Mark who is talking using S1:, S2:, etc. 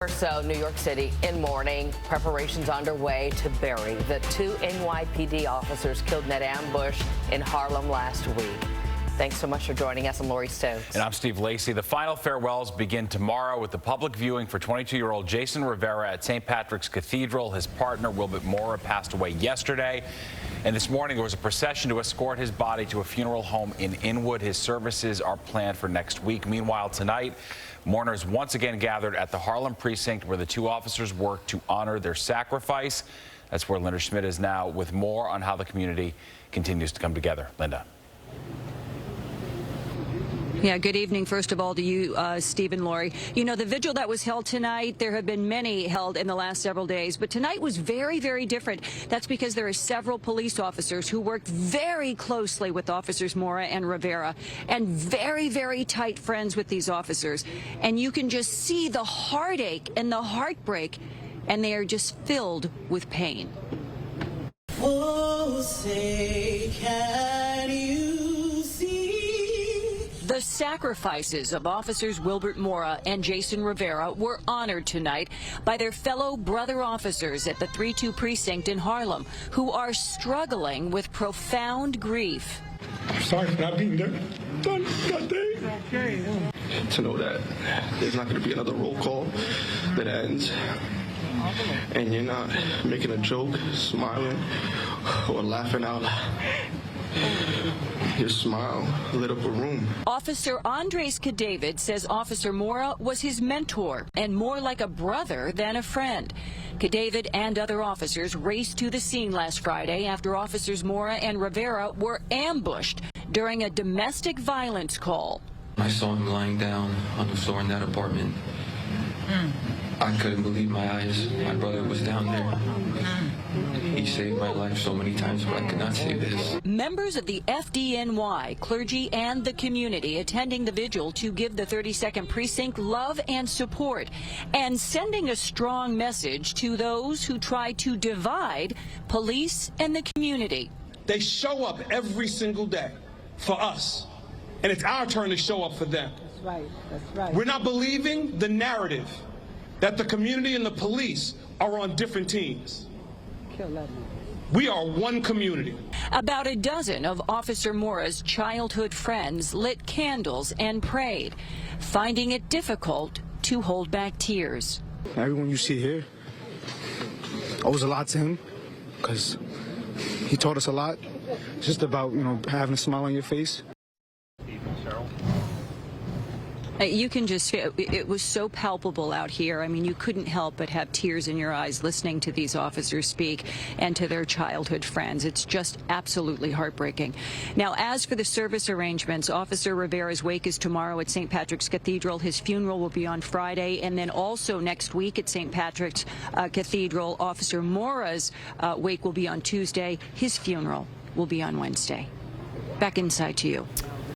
S1: Or so, New York City in mourning. Preparations underway to bury the two NYPD officers killed in that ambush in Harlem last week. Thanks so much for joining us. I'm Lori Stokes.
S2: And I'm Steve Lacey. The final farewells begin tomorrow with the public viewing for 22-year-old Jason Rivera at St. Patrick's Cathedral. His partner, Wilbert Mora, passed away yesterday. And this morning, there was a procession to escort his body to a funeral home in Inwood. His services are planned for next week. Meanwhile, tonight, mourners once again gathered at the Harlem precinct where the two officers worked to honor their sacrifice. That's where Linda Schmidt is now with more on how the community continues to come together. Linda.
S3: Yeah, good evening, first of all, to you, Steve and Lori. You know, the vigil that was held tonight, there have been many held in the last several days, but tonight was very, very different. That's because there are several police officers who worked very closely with Officers Mora and Rivera, and very, very tight friends with these officers. And you can just see the heartache and the heartbreak, and they are just filled with pain.
S4: Oh, say, can you see?
S3: The sacrifices of Officers Wilbert Mora and Jason Rivera were honored tonight by their fellow brother officers at the 3-2 precinct in Harlem, who are struggling with profound grief.
S5: I'm sorry for not being there. Done that day. Okay.
S6: To know that there's not going to be another roll call that ends, and you're not making a joke, smiling, or laughing out loud. Your smile lit up a room.
S3: Officer Andres Cadavid says Officer Mora was his mentor and more like a brother than a friend. Cadavid and other officers raced to the scene last Friday after Officers Mora and Rivera were ambushed during a domestic violence call.
S7: I saw him lying down on the floor in that apartment. I couldn't believe my eyes. My brother was down there. He saved my life so many times, but I could not save his.
S3: Members of the FDNY, clergy, and the community attending the vigil to give the 32nd Precinct love and support, and sending a strong message to those who try to divide police and the community.
S5: They show up every single day for us, and it's our turn to show up for them.
S4: That's right. That's right.
S5: We're not believing the narrative that the community and the police are on different teams. We are one community.
S3: About a dozen of Officer Mora's childhood friends lit candles and prayed, finding it difficult to hold back tears.
S8: Everyone you see here owes a lot to him because he taught us a lot. It's just about, having a smile on your face.
S3: You can just feel it was so palpable out here. I mean, you couldn't help but have tears in your eyes listening to these officers speak and to their childhood friends. It's just absolutely heartbreaking. Now, as for the service arrangements, Officer Rivera's wake is tomorrow at St. Patrick's Cathedral. His funeral will be on Friday, and then also next week at St. Patrick's Cathedral. Officer Mora's wake will be on Tuesday. His funeral will be on Wednesday. Back inside to you.